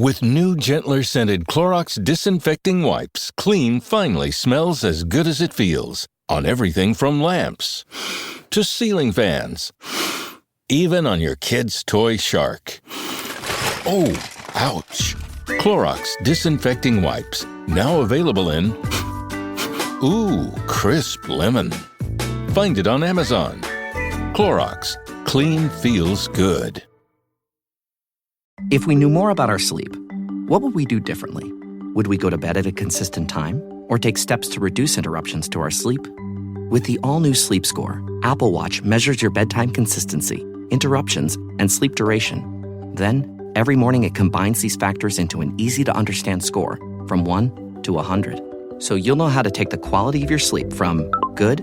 With new, gentler scented Clorox disinfecting wipes, clean finally smells as good as it feels. On everything from lamps to ceiling fans. Even on your kid's toy shark. Oh, ouch. Clorox disinfecting wipes. Now available in crisp lemon. Find it on Amazon. Clorox. Clean feels good. If we knew more about our sleep, what would we do differently? Would we go to bed at a consistent time or take steps to reduce interruptions to our sleep? With the all-new Sleep Score, Apple Watch measures your bedtime consistency, interruptions, and sleep duration. Then, every morning it combines these factors into an easy-to-understand score from 1 to 100. So you'll know how to take the quality of your sleep from good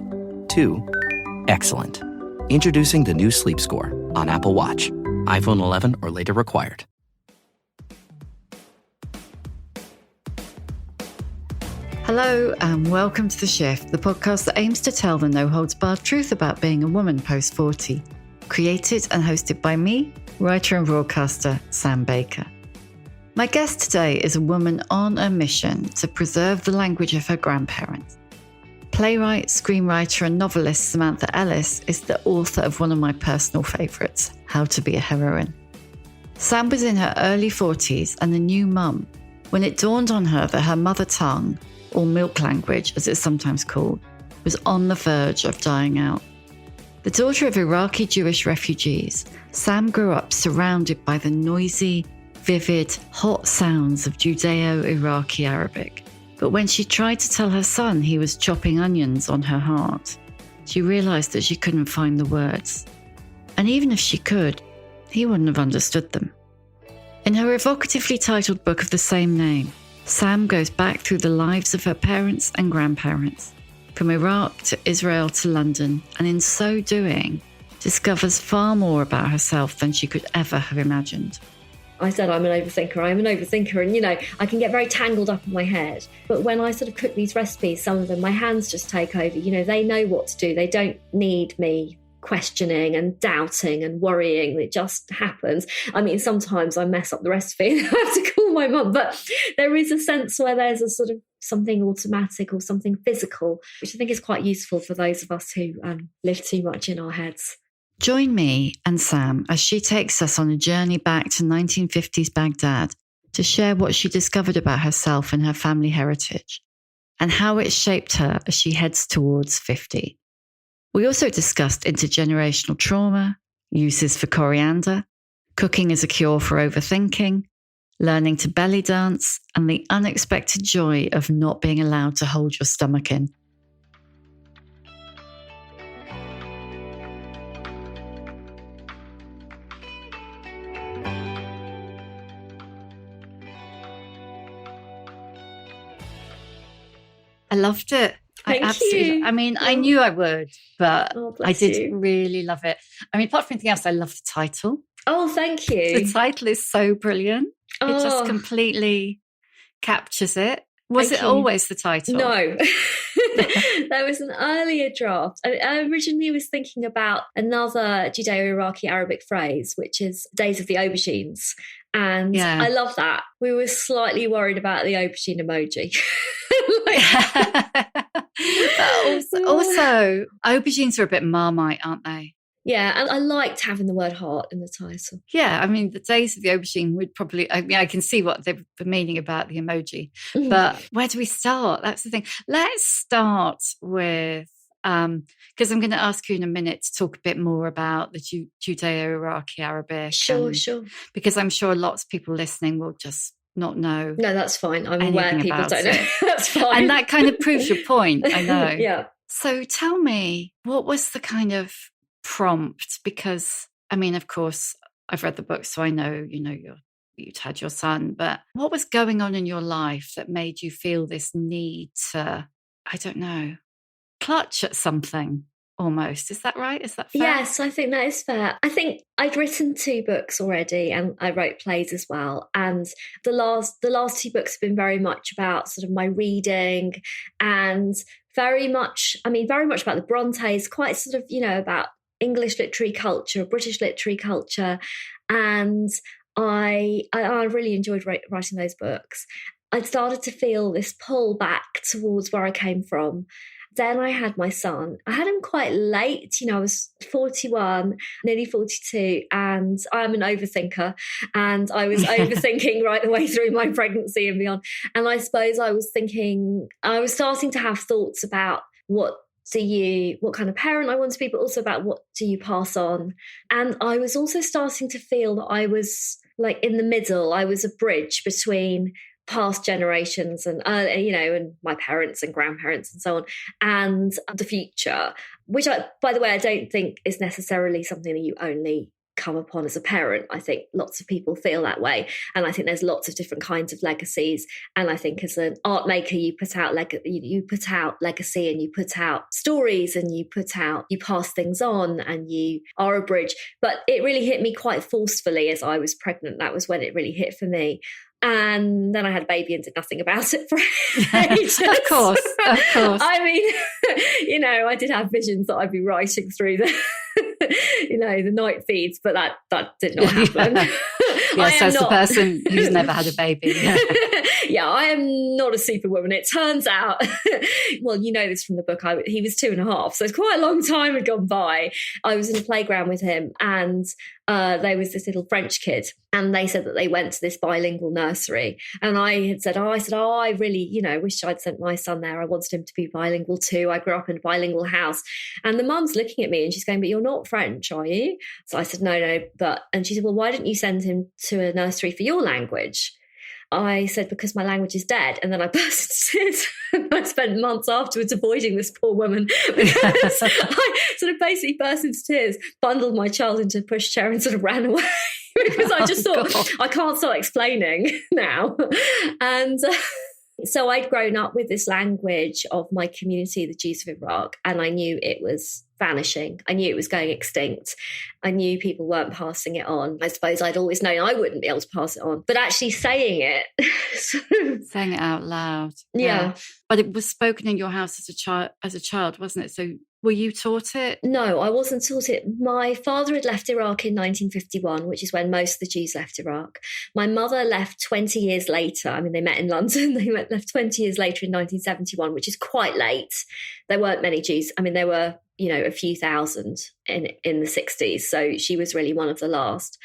to excellent. Introducing the new Sleep Score on Apple Watch. iPhone 11 or later required. Hello and welcome to The Shift, the podcast that aims to tell the no-holds-barred truth about being a woman post-40. Created and hosted by me, writer and broadcaster Sam Baker. My guest today is a woman on a mission to preserve the language of her grandparents. Playwright, screenwriter and novelist Samantha Ellis is the author of one of my personal favourites, How to Be a Heroine. Sam was in her early 40s and a new mum when it dawned on her that her mother tongue, or milk language as it's sometimes called, was on the verge of dying out. The daughter of Iraqi-Jewish refugees, Sam grew up surrounded by the noisy, vivid, hot sounds of Judeo-Iraqi Arabic. But when she tried to tell her son he was chopping onions on her heart, she realised that she couldn't find the words. And even if she could, he wouldn't have understood them. In her evocatively titled book of the same name, Sam goes back through the lives of her parents and grandparents, from Iraq to Israel to London, and in so doing, discovers far more about herself than she could ever have imagined. I said I'm an overthinker. I'm an overthinker and, I can get very tangled up in my head. But when I sort of cook these recipes, some of them, my hands just take over. They know what to do. They don't need me questioning and doubting and worrying. It just happens. I mean, sometimes I mess up the recipe and I have to call my mum, but there is a sense where there's a sort of something automatic or something physical, which I think is quite useful for those of us who live too much in our heads. Join me and Sam as she takes us on a journey back to 1950s Baghdad to share what she discovered about herself and her family heritage and how it shaped her as she heads towards 50. We also discussed intergenerational trauma, uses for coriander, cooking as a cure for overthinking, learning to belly dance, and the unexpected joy of not being allowed to hold your stomach in. I loved it. Thank you. I mean, I knew I would, but I did you. really love it. I mean, apart from anything else, I love the title. Oh, thank you. The title is so brilliant. It just completely captures it. Was it always the title? No. There was an earlier draft. I originally was thinking about another Judeo-Iraqi Arabic phrase, which is Days of the Aubergines. And I love that. We were slightly worried about the aubergine emoji. also, aubergines are a bit Marmite, aren't they? Yeah, and I liked having the word heart in the title. Yeah, I mean, the Days of the Aubergine would probably, I can see what the meaning about the emoji. Mm-hmm. But where do we start? That's the thing. Let's start with, because I'm going to ask you in a minute to talk a bit more about the Judeo-Iraqi Arabic. Sure. Because I'm sure lots of people listening will just not know. No, that's fine. I'm aware people don't know. That's fine. And that kind of proves your point, I know. Yeah. So tell me, what was the kind of prompt? Because, I mean, of course, I've read the book, so I know, you'd had your son, but what was going on in your life that made you feel this need to, I don't know, clutch at something almost? Is that right? Is that fair? Yes, I think that is fair. I think I'd written 2 books already and I wrote plays as well. And the last 2 books have been very much about sort of my reading and very much about the Brontes, quite sort of, about English literary culture, British literary culture. And I really enjoyed writing those books. I started to feel this pull back towards where I came from. Then I had my son. I had him quite late. I was 41, nearly 42, and I'm an overthinker. And I was overthinking right the way through my pregnancy and beyond. And I suppose I was starting to have thoughts about what kind of parent I want to be, but also about what do you pass on. And I was also starting to feel that I was like in the middle. I was a bridge between past generations and and my parents and grandparents and so on, and the future, which by the way, I don't think is necessarily something that you only come upon as a parent. I think lots of people feel that way, and I think there's lots of different kinds of legacies. And I think as an art maker, you put out legacy, and you put out stories, and you pass things on, and you are a bridge. But it really hit me quite forcefully as I was pregnant. That was when it really hit for me. And then I had a baby and did nothing about it for ages. Of course. I mean, I did have visions that I'd be writing through the night feeds, but that did not happen. Says the person who's never had a baby. Yeah, I am not a superwoman. It turns out, well, you know this from the book, he was 2.5, so it's quite a long time had gone by. I was in a playground with him, and there was this little French kid, and they said that they went to this bilingual nursery. And I had said, I really, wish I'd sent my son there. I wanted him to be bilingual too. I grew up in a bilingual house. And the mum's looking at me and she's going, but you're not French, are you? So I said, no. And she said, well, why didn't you send him to a nursery for your language? I said, because my language is dead. And then I burst into tears. I spent months afterwards avoiding this poor woman because I sort of basically burst into tears, bundled my child into a pushchair and sort of ran away because I just thought, God, I can't start explaining now. And so I'd grown up with this language of my community, the Jews of Iraq, and I knew it was vanishing. I knew it was going extinct. I knew people weren't passing it on. I suppose I'd always known I wouldn't be able to pass it on, but actually saying it, saying it out loud. Yeah. But it was spoken in your house as a child, wasn't it? So were you taught it? No, I wasn't taught it. My father had left Iraq in 1951, which is when most of the Jews left Iraq. My mother left 20 years later. I mean, they met in London. They left 20 years later in 1971, which is quite late. There weren't many Jews. I mean, there were, a few thousand in the 60s. So she was really one of the last.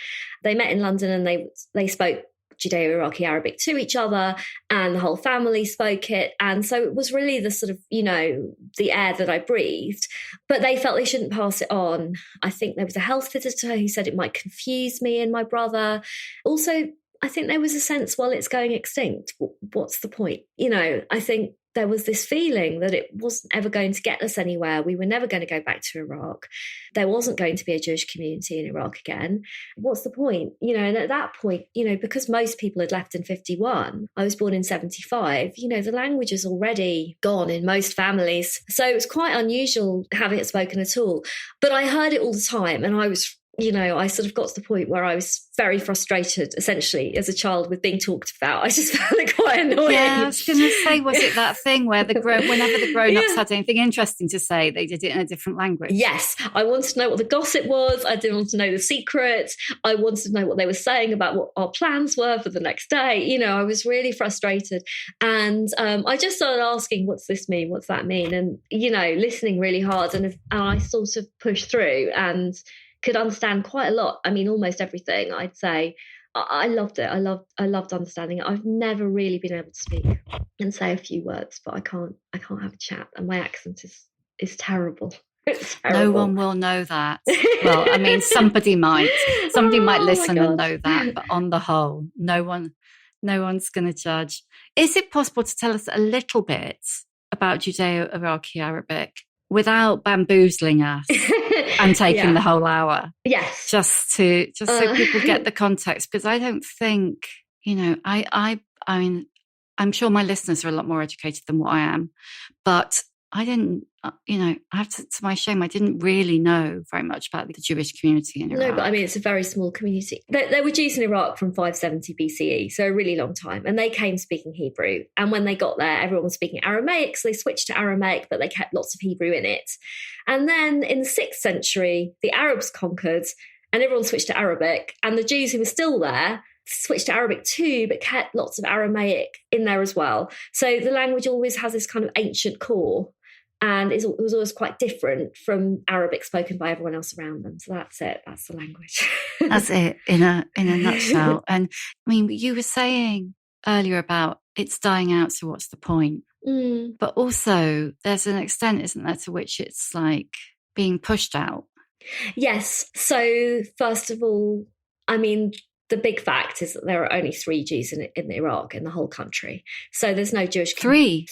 They met in London and they spoke Judeo-Iraqi Arabic to each other, and the whole family spoke it. And so it was really the sort of, the air that I breathed. But they felt they shouldn't pass it on. I think there was a health visitor who said it might confuse me and my brother. Also, I think there was a sense, well, it's going extinct. What's the point? I think there was this feeling that it wasn't ever going to get us anywhere. We were never going to go back to Iraq. There wasn't going to be a Jewish community in Iraq again. What's the point? And at that point, because most people had left in 51, I was born in 75, the language is already gone in most families. So it was quite unusual having it spoken at all. But I heard it all the time, and I was I sort of got to the point where I was very frustrated, essentially, as a child with being talked about. I just found it quite annoying. Yeah, I was going to say, was it that thing where whenever the grown-ups had anything interesting to say, they did it in a different language? Yes. I wanted to know what the gossip was. I didn't want to know the secret. I wanted to know what they were saying about what our plans were for the next day. I was really frustrated. And I just started asking, what's this mean? What's that mean? And, listening really hard. And I sort of pushed through and could understand quite a lot. I mean, almost everything, I'd say. I loved it. I loved understanding it. I've never really been able to speak and say a few words, but I can't have a chat. And my accent is terrible. It's terrible. No one will know that. Well, I mean, somebody might listen and know that, but on the whole, no one's going to judge. Is it possible to tell us a little bit about Judeo-Iraqi Arabic without bamboozling us and taking the whole hour? Yes. Just so people get the context, because I don't think, I mean, I'm sure my listeners are a lot more educated than what I am, but I didn't, I have to my shame, I didn't really know very much about the Jewish community in Iraq. No, but I mean, it's a very small community. There were Jews in Iraq from 570 BCE, so a really long time. And they came speaking Hebrew. And when they got there, everyone was speaking Aramaic, so they switched to Aramaic, but they kept lots of Hebrew in it. And then in the 6th century, the Arabs conquered, and everyone switched to Arabic. And the Jews who were still there switched to Arabic too, but kept lots of Aramaic in there as well. So the language always has this kind of ancient core, and it was always quite different from Arabic spoken by everyone else around them. So that's it. That's the language. That's it in a nutshell. And I mean, you were saying earlier about it's dying out, so what's the point? But also there's an extent, isn't there, to which it's like being pushed out. Yes. So first of all, I mean, the big fact is that there are only 3 Jews in Iraq, in the whole country. So there's no Jewish... Three.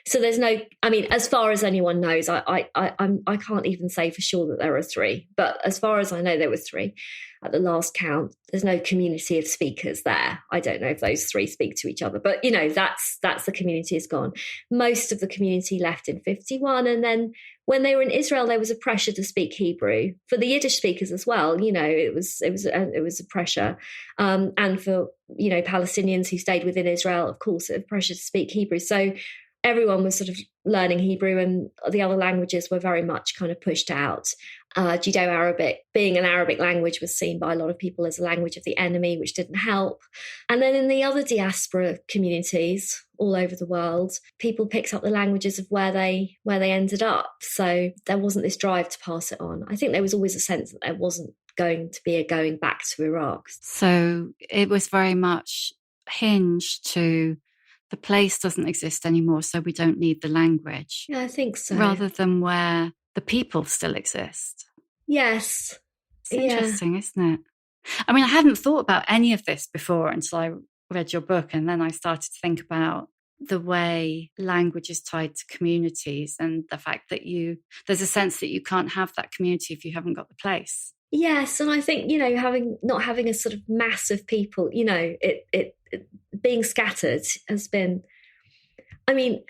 So there's no, I mean, as far as anyone knows, I can't even say for sure that there are 3, but as far as I know, there were 3 at the last count. There's no community of speakers there. I don't know if those 3 speak to each other, but you know, that's the community is gone. Most of the community left in 1951, and then when they were in Israel, there was a pressure to speak Hebrew for the Yiddish speakers as well. You know, it was a pressure, and for, you know, Palestinians who stayed within Israel, of course, a pressure to speak Hebrew. So everyone was sort of learning Hebrew, and the other languages were very much kind of pushed out. Judeo-Arabic, being an Arabic language, was seen by a lot of people as a language of the enemy, which didn't help. And then in the other diaspora communities all over the world, people picked up the languages of where they ended up. So there wasn't this drive to pass it on. I think there was always a sense that there wasn't going to be a going back to Iraq. So it was very much hinged to the place doesn't exist anymore, so we don't need the language. Yeah, I think so. Rather than where the people still exist. Yes. It's interesting, isn't it? I mean, I hadn't thought about any of this before until I read your book, and then I started to think about the way language is tied to communities, and the fact that there's a sense that you can't have that community if you haven't got the place. Yes, and I think, you know, not having a sort of mass of people, you know, it being scattered has been, I mean,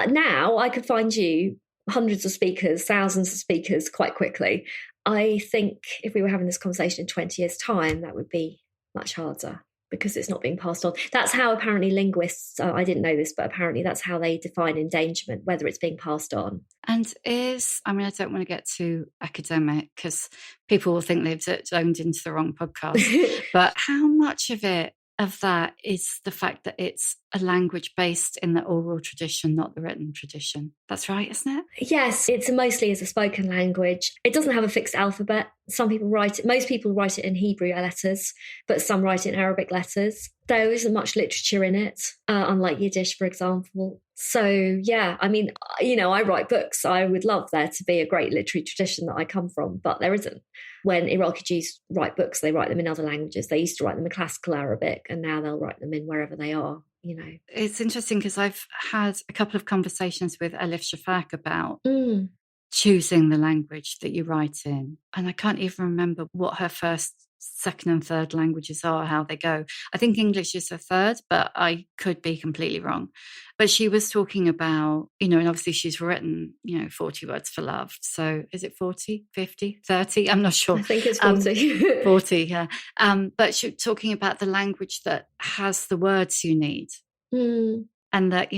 now I could find you hundreds of speakers, thousands of speakers quite quickly. I think if we were having this conversation in 20 years' time, that would be much harder because it's not being passed on. That's how apparently linguists, I didn't know this, but apparently that's how they define endangerment, whether it's being passed on. And I don't want to get too academic because people will think they've zoned into the wrong podcast, but how much of that is the fact that it's a language based in the oral tradition, not the written tradition? That's right, isn't it? Yes, it's mostly as a spoken language. It doesn't have a fixed alphabet. Most people write it in Hebrew letters, but some write it in Arabic letters. There isn't much literature in it, unlike Yiddish, for example. So, yeah, I mean, you know, I write books. I would love there to be a great literary tradition that I come from, but there isn't. When Iraqi Jews write books, they write them in other languages. They used to write them in classical Arabic, and now they'll write them in wherever they are, you know. It's interesting because I've had a couple of conversations with Elif Shafak about choosing the language that you write in. And I can't even remember what her first, second and third languages are, how they go. I think English is her third, but I could be completely wrong. But she was talking about, you know, and obviously she's written, 40 words for love. So is it 40, 50, 30? I'm not sure. I think it's 40. 40, yeah. But she was talking about the language that has the words you need. And that,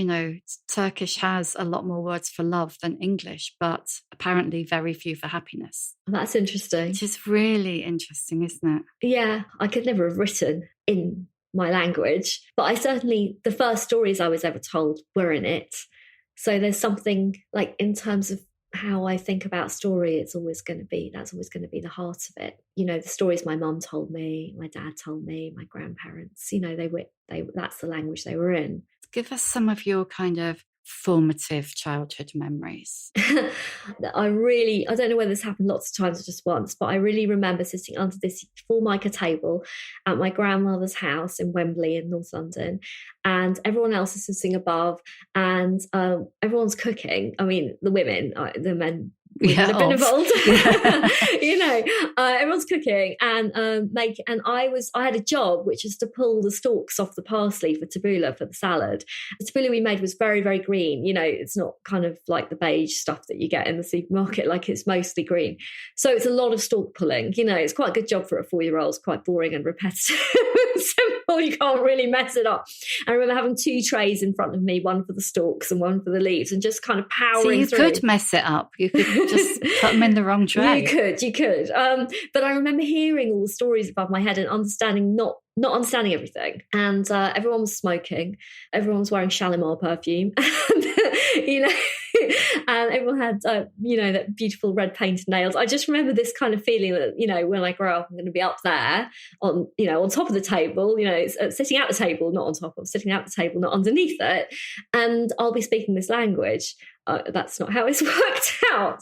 Turkish has a lot more words for love than English, but apparently very few for happiness. That's interesting. Which is really interesting, isn't it? Yeah, I could never have written in my language, but the first stories I was ever told were in it. So there's something like in terms of how I think about story, that's always going to be the heart of it. The stories my mum told me, my dad told me, my grandparents, that's the language they were in. Give us some of your kind of formative childhood memories. I don't know whether this happened lots of times or just once, but I really remember sitting under this formica table at my grandmother's house in Wembley in North London, and everyone else is sitting above, and everyone's cooking. I mean, the women, the men have been involved. Everyone's cooking and and I had a job which is to pull the stalks off the parsley for tabbouleh for the salad. The tabbouleh we made was very, very green. It's not kind of like the beige stuff that you get in the supermarket, like it's mostly green. So it's a lot of stalk pulling. It's quite a good job for a 4-year-old. It's quite boring and repetitive. Simple, you can't really mess it up. I remember having 2 trays in front of me, one for the stalks and one for the leaves, and just kind of powering through. So you could mess it up. You could just put them in the wrong tray. You could. But I remember hearing all the stories above my head and understanding not understanding everything. And everyone was smoking. Everyone was wearing Shalimar perfume. And, and everyone had, that beautiful red painted nails. I just remember this kind of feeling that, when I grow up, I'm going to be up there on top of the table, sitting at the table, not on top of, sitting at the table, not underneath it. And I'll be speaking this language. That's not how it's worked out.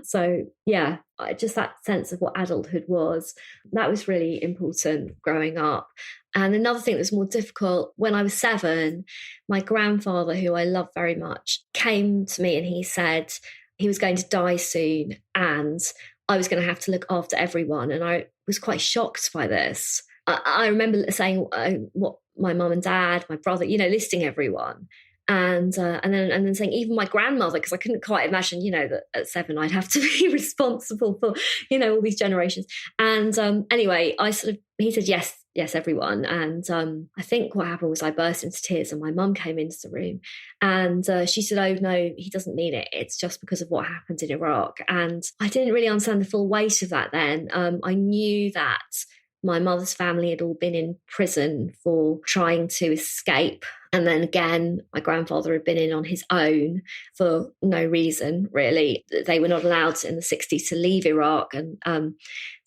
So, yeah, just that sense of what adulthood was, that was really important growing up. And another thing that was more difficult, when I was 7, my grandfather, who I love very much, came to me and he said he was going to die soon and I was going to have to look after everyone. And I was quite shocked by this. I remember saying what my mum and dad, my brother, listing everyone. And then saying even my grandmother, because I couldn't quite imagine, that at 7 I'd have to be responsible for, all these generations. And anyway, he said, yes, everyone. And I think what happened was I burst into tears and my mum came into the room and she said, oh, no, he doesn't mean it. It's just because of what happened in Iraq. And I didn't really understand the full weight of that then. I knew that my mother's family had all been in prison for trying to escape. And then again, my grandfather had been in on his own for no reason, really. They were not allowed in the 60s to leave Iraq, and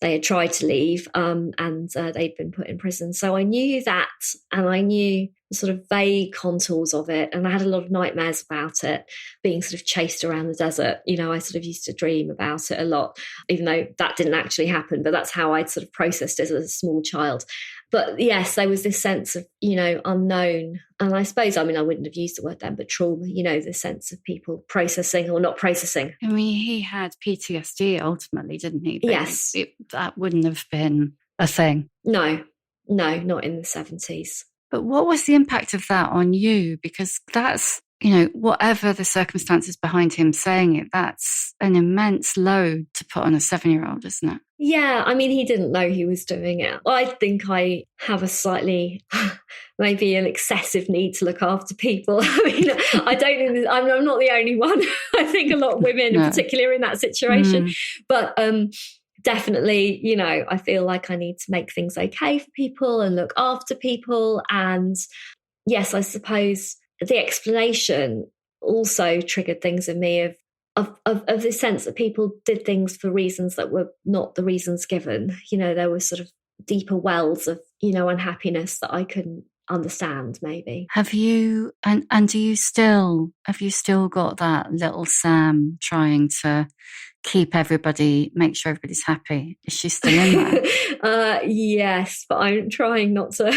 they had tried to leave and they'd been put in prison. So I knew that, and I knew the sort of vague contours of it. And I had a lot of nightmares about it, being sort of chased around the desert. I sort of used to dream about it a lot, even though that didn't actually happen. But that's how I'd sort of processed it as a small child. But yes, there was this sense of, unknown. And I suppose, I wouldn't have used the word then, but trauma, the sense of people processing or not processing. He had PTSD ultimately, didn't he? But yes. That wouldn't have been a thing. No, not in the 70s. But what was the impact of that on you? Because that's, whatever the circumstances behind him saying it, that's an immense load to put on a 7-year-old, isn't it? Yeah, he didn't know he was doing it. I think I have a slightly, maybe an excessive need to look after people. I don't think I'm not the only one. I think a lot of women in particular are in that situation. But definitely, I feel like I need to make things okay for people and look after people. And yes, I suppose the explanation also triggered things in me of the sense that people did things for reasons that were not the reasons given. There were sort of deeper wells of, unhappiness that I couldn't understand, maybe. Have you, and have you still got that little Sam trying to make sure everybody's happy? Is she still in there? Yes, but I'm trying not to.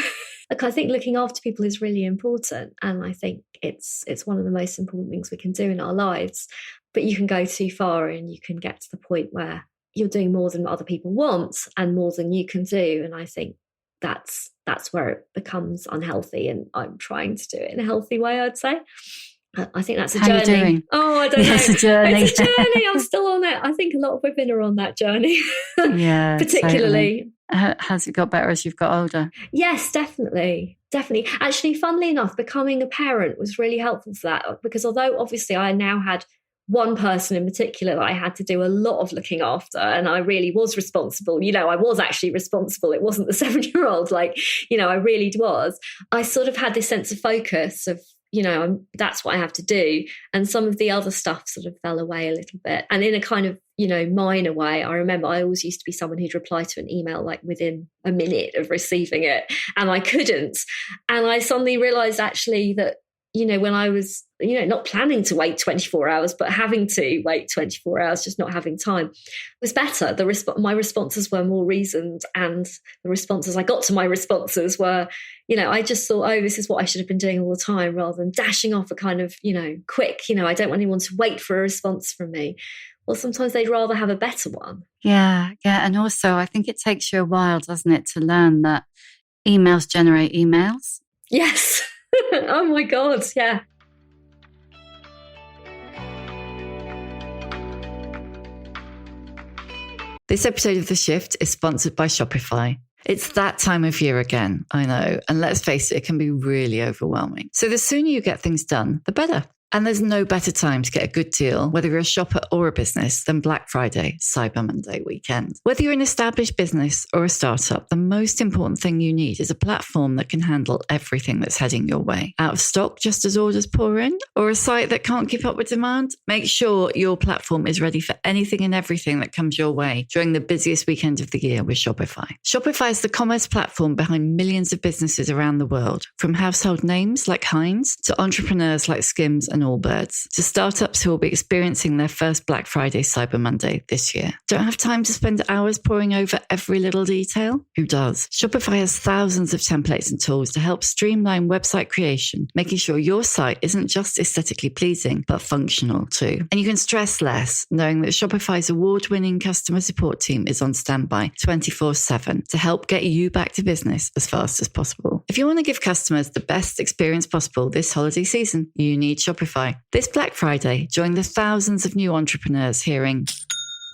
Look, I think looking after people is really important. And I think it's one of the most important things we can do in our lives. But you can go too far and you can get to the point where you're doing more than other people want and more than you can do. And I think that's where it becomes unhealthy. And I'm trying to do it in a healthy way, I'd say. I think that's a journey. How are you doing? Oh, I don't know. It's a journey. It's a journey. I'm still on it. I think a lot of women are on that journey. Yeah, particularly. Totally. Has it got better as you've got older? Yes, definitely. Actually, funnily enough, becoming a parent was really helpful for that, because although obviously I now had one person in particular that I had to do a lot of looking after, and I really was responsible. I was actually responsible. It wasn't the 7-year-old, I really was. I sort of had this sense of focus of, that's what I have to do. And some of the other stuff sort of fell away a little bit. And in a kind of, minor way, I remember I always used to be someone who'd reply to an email within a minute of receiving it. And I couldn't. And I suddenly realized actually that, when I was, not planning to wait 24 hours, but having to wait 24 hours, just not having time, was better. My responses were more reasoned, and the responses I got to my responses were, I just thought, oh, this is what I should have been doing all the time, rather than dashing off a kind of, quick, I don't want anyone to wait for a response from me. Well, sometimes they'd rather have a better one. Yeah. And also I think it takes you a while, doesn't it, to learn that emails generate emails? Yes. Oh my God, yeah. This episode of The Shift is sponsored by Shopify. It's that time of year again, I know. And let's face it, it can be really overwhelming. So the sooner you get things done, the better. And there's no better time to get a good deal, whether you're a shopper or a business, than Black Friday, Cyber Monday weekend. Whether you're an established business or a startup, the most important thing you need is a platform that can handle everything that's heading your way. Out of stock just as orders pour in, or a site that can't keep up with demand? Make sure your platform is ready for anything and everything that comes your way during the busiest weekend of the year with Shopify. Shopify is the commerce platform behind millions of businesses around the world, from household names like Heinz to entrepreneurs like Skims and Allbirds, to startups who will be experiencing their first Black Friday Cyber Monday this year. Don't have time to spend hours poring over every little detail? Who does? Shopify has thousands of templates and tools to help streamline website creation, making sure your site isn't just aesthetically pleasing, but functional too. And you can stress less knowing that Shopify's award-winning customer support team is on standby 24/7 to help get you back to business as fast as possible. If you want to give customers the best experience possible this holiday season, you need Shopify. This Black Friday, join the thousands of new entrepreneurs hearing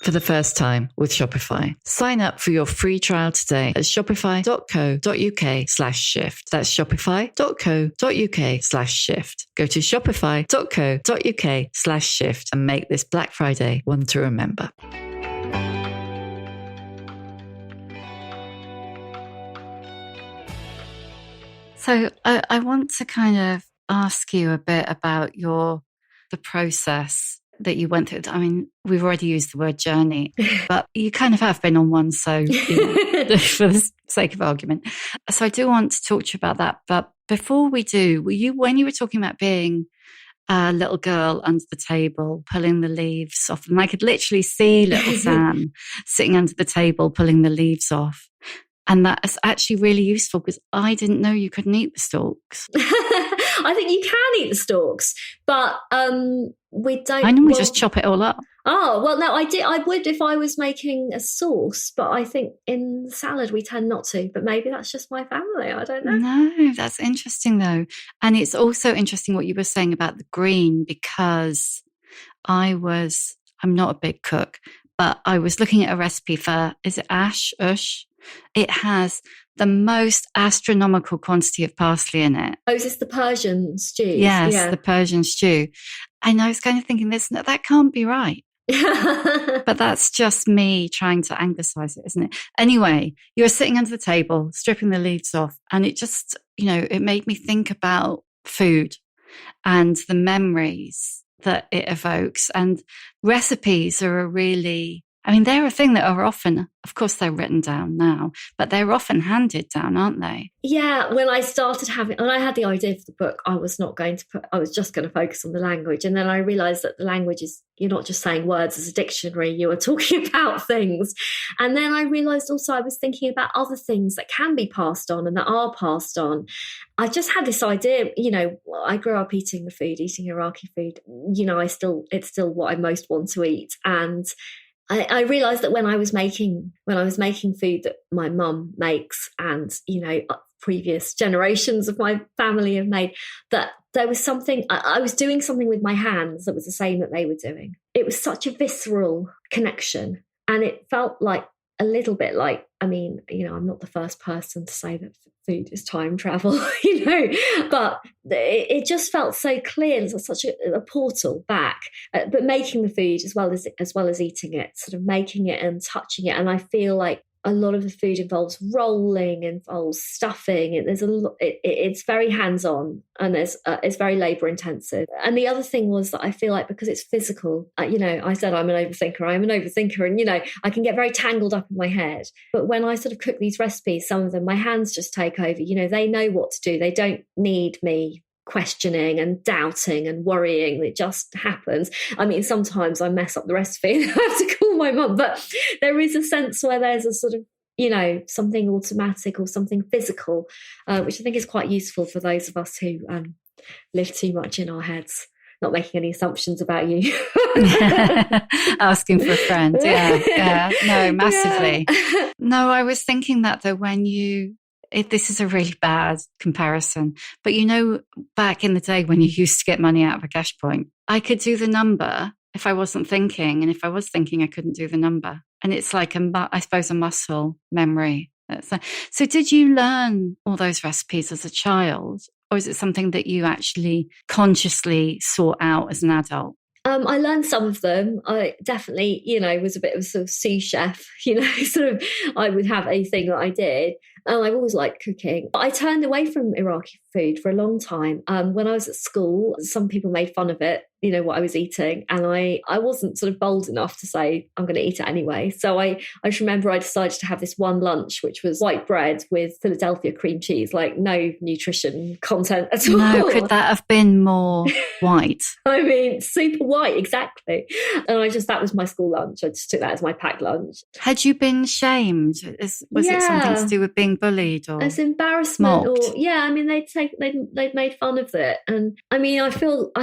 for the first time with Shopify. Sign up for your free trial today at shopify.co.uk/shift. That's shopify.co.uk/shift. Go to shopify.co.uk/shift and make this Black Friday one to remember. So I want to kind of ask you a bit about the process that you went through. I mean, we've already used the word journey, but you kind of have been on one, so for the sake of argument. So I do want to talk to you about that. But before we do, when you were talking about being a little girl under the table, pulling the leaves off, and I could literally see little Sam sitting under the table, pulling the leaves off. And that is actually really useful because I didn't know you couldn't eat the stalks. I think you can eat the stalks, but we don't. I normally just chop it all up. Oh, well, no, I would if I was making a sauce, but I think in salad we tend not to. But maybe that's just my family. I don't know. No, that's interesting though. And it's also interesting what you were saying about the green, because I'm not a big cook, but I was looking at a recipe for, is it ush? It has the most astronomical quantity of parsley in it. Oh, is this the Persian stew? Yes, yeah. The Persian stew. And I was kind of thinking, that can't be right. But that's just me trying to anglicise it, isn't it? Anyway, you were sitting under the table, stripping the leaves off, and it just, it made me think about food and the memories that it evokes. And recipes are they're a thing that are often, of course, they're written down now, but they're often handed down, aren't they? Yeah. When I started when I had the idea for the book, I was just going to focus on the language. And then I realized that the language is, you're not just saying words as a dictionary, you are talking about things. And then I realized also I was thinking about other things that can be passed on and that are passed on. I just had this idea, I grew up eating Iraqi food. It's still what I most want to eat. And I realised that when I was making food that my mum makes and, previous generations of my family have made, that there was something, I was doing something with my hands that was the same that they were doing. It was such a visceral connection. And it felt like a little bit like, I'm not the first person to say that food is time travel, but it just felt so clear. It's such a portal back, but making the food as well as eating it, sort of making it and touching it. And I feel like a lot of the food involves rolling, involves stuffing. It's very hands-on, and it's very labour-intensive. And the other thing was that I feel like because it's physical, I said I'm an overthinker, and I can get very tangled up in my head. But when I sort of cook these recipes, some of them, my hands just take over. They know what to do. They don't need me questioning and doubting and worrying. It just happens. Sometimes I mess up the recipe and I have to call my mum, but there is a sense where there's a sort of, something automatic or something physical, which I think is quite useful for those of us who live too much in our heads. Not making any assumptions about you. Asking for a friend. Yeah. No, massively. Yeah. No, I was thinking that though, this is a really bad comparison, but back in the day when you used to get money out of a cash point, I could do the number if I wasn't thinking. And if I was thinking, I couldn't do the number. And it's like, I suppose, a muscle memory. So did you learn all those recipes as a child? Or is it something that you actually consciously sought out as an adult? I learned some of them. I definitely, was a bit of a sort of sous chef, sort of I would have a thing that I did. And I've always liked cooking. But I turned away from Iraqi food for a long time. When I was at school, some people made fun of it, what I was eating. And I wasn't sort of bold enough to say, I'm going to eat it anyway. So I just remember I decided to have this one lunch, which was white bread with Philadelphia cream cheese, like no nutrition content at all. No, could that have been more white? I mean, super white, exactly. And that was my school lunch. I just took that as my packed lunch. Had you been shamed? Was it something to do with being bullied or as embarrassment mocked? Or they'd made fun of it. And I mean, I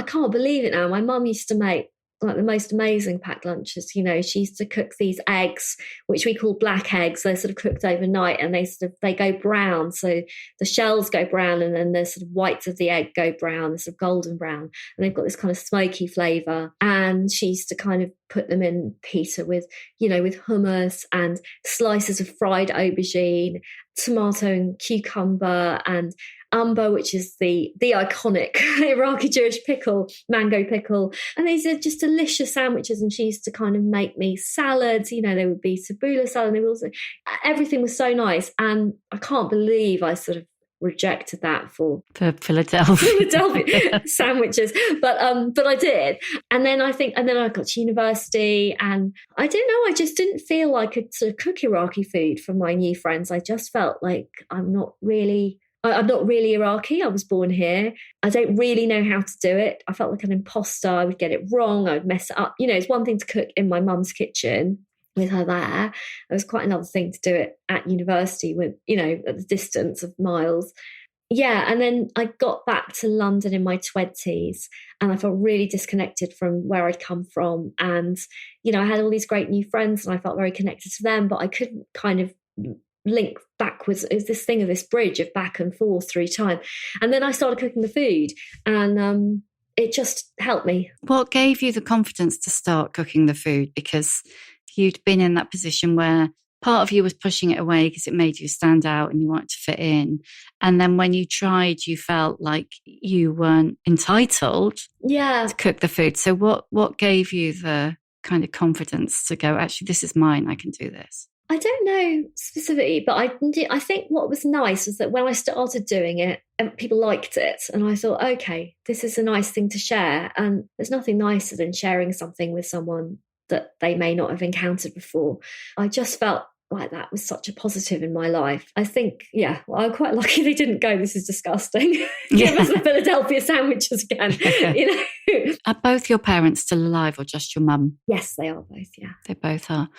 can't believe it now. My mum used to make like the most amazing packed lunches. She used to cook these eggs, which we call black eggs. They're sort of cooked overnight and they go brown. So the shells go brown and then the sort of whites of the egg go brown, sort of golden brown. And they've got this kind of smoky flavour. And she used to kind of put them in pita with hummus and slices of fried aubergine, tomato and cucumber and umber, which is the iconic Iraqi-Jewish pickle, mango pickle. And these are just delicious sandwiches. And she used to kind of make me salads. There would be tabbouleh salad. Everything was so nice. And I can't believe I sort of rejected that for Philadelphia sandwiches, but I did. And then I got to university, and I don't know, I just didn't feel like I could sort of cook Iraqi food for my new friends. I just felt like I'm not really Iraqi. I was born here. I don't really know how to do it. I felt like an imposter. I would get it wrong. I would mess it up. It's one thing to cook in my mum's kitchen with her there. It was quite another thing to do it at university with, at the distance of miles. Yeah. And then I got back to London in my 20s and I felt really disconnected from where I'd come from. And, I had all these great new friends and I felt very connected to them, but I couldn't kind of link backwards. It was this thing of this bridge of back and forth through time. And then I started cooking the food and it just helped me. What gave you the confidence to start cooking the food? Because you'd been in that position where part of you was pushing it away because it made you stand out and you wanted to fit in. And then when you tried, you felt like you weren't entitled to cook the food. So what gave you the kind of confidence to go, actually, this is mine, I can do this? I don't know specifically, but I think what was nice was that when I started doing it, people liked it. And I thought, okay, this is a nice thing to share. And there's nothing nicer than sharing something with someone that they may not have encountered before. I just felt like that was such a positive in my life. I think, I'm quite lucky they didn't go, this is disgusting. Give us the Philadelphia sandwiches again. Are both your parents still alive or just your mum? Yes, they are both, yeah. They both are.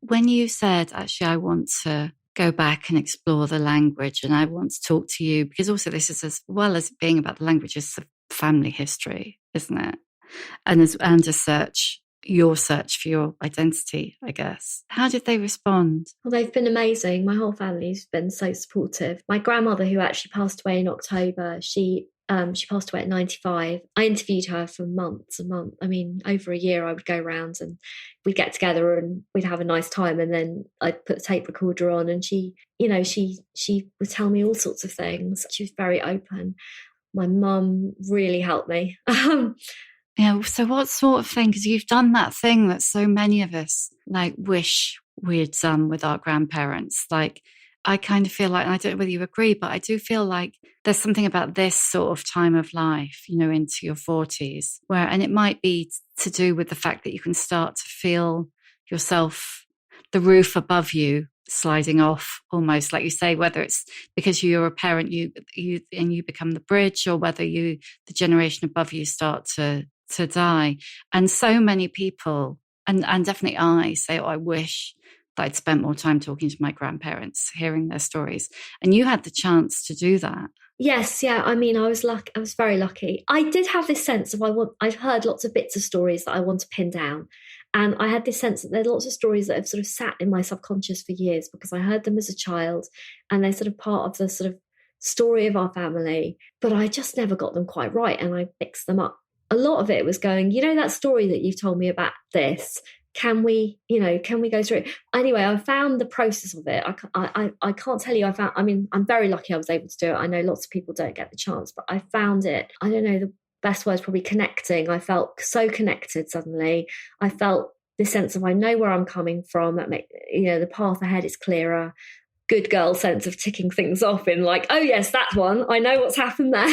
When you said, actually, I want to go back and explore the language and I want to talk to you, because also this is, as well as being about the language, it's a family history, isn't it? And your search for your identity, I guess. How did they respond? Well, they've been amazing. My whole family's been so supportive. My grandmother, who actually passed away in October, she passed away at 95. I interviewed her for months and months. I mean, over a year, I would go around and we'd get together and we'd have a nice time. And then I'd put the tape recorder on and she would tell me all sorts of things. She was very open. My mum really helped me. So what sort of thing? Because you've done that thing that so many of us wish we'd done with our grandparents. I kind of feel like, and I don't know whether you agree, but I do feel like there's something about this sort of time of life, into your 40s, and it might be to do with the fact that you can start to feel yourself, the roof above you sliding off almost, like you say, whether it's because you're a parent, you become the bridge, or whether the generation above you start to die. And so many people, and definitely I say, I wish that I'd spent more time talking to my grandparents, hearing their stories. And you had the chance to do that. Yes, yeah. I mean, I was very lucky. I did have this sense of I've heard lots of bits of stories that I want to pin down. And I had this sense that there are lots of stories that have sort of sat in my subconscious for years because I heard them as a child and they're sort of part of the sort of story of our family. But I just never got them quite right and I mixed them up. A lot of it was going, that story that you've told me about this, can we go through it? Anyway, I found the process of it. I can't tell you. I'm very lucky I was able to do it. I know lots of people don't get the chance, but I found it. I don't know, the best word is probably connecting. I felt so connected suddenly. I felt this sense of, I know where I'm coming from. That the path ahead is clearer. Good girl sense of ticking things off in like, oh yes, that one, I know what's happened there.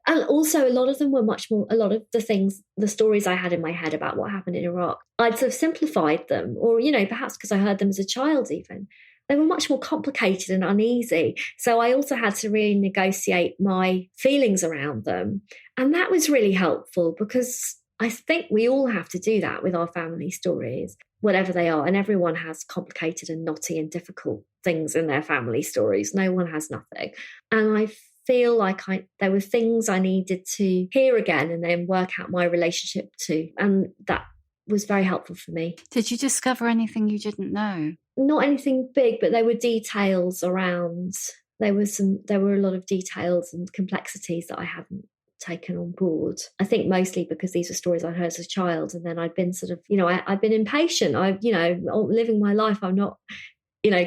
And also a lot of them were a lot of the stories I had in my head about what happened in Iraq, I'd sort of simplified them, or, perhaps because I heard them as a child even. They were much more complicated and uneasy. So I also had to really negotiate my feelings around them. And that was really helpful, because I think we all have to do that with our family stories, whatever they are. And everyone has complicated and knotty and difficult things in their family stories. No one has nothing. And I feel like there were things I needed to hear again and then work out my relationship to. And that was very helpful for me. Did you discover anything you didn't know? Not anything big, but there were details around. There were a lot of details and complexities that I hadn't taken on board. I think mostly because these were stories I heard as a child, and then I'd been sort of, I've been impatient. Living my life, I'm not,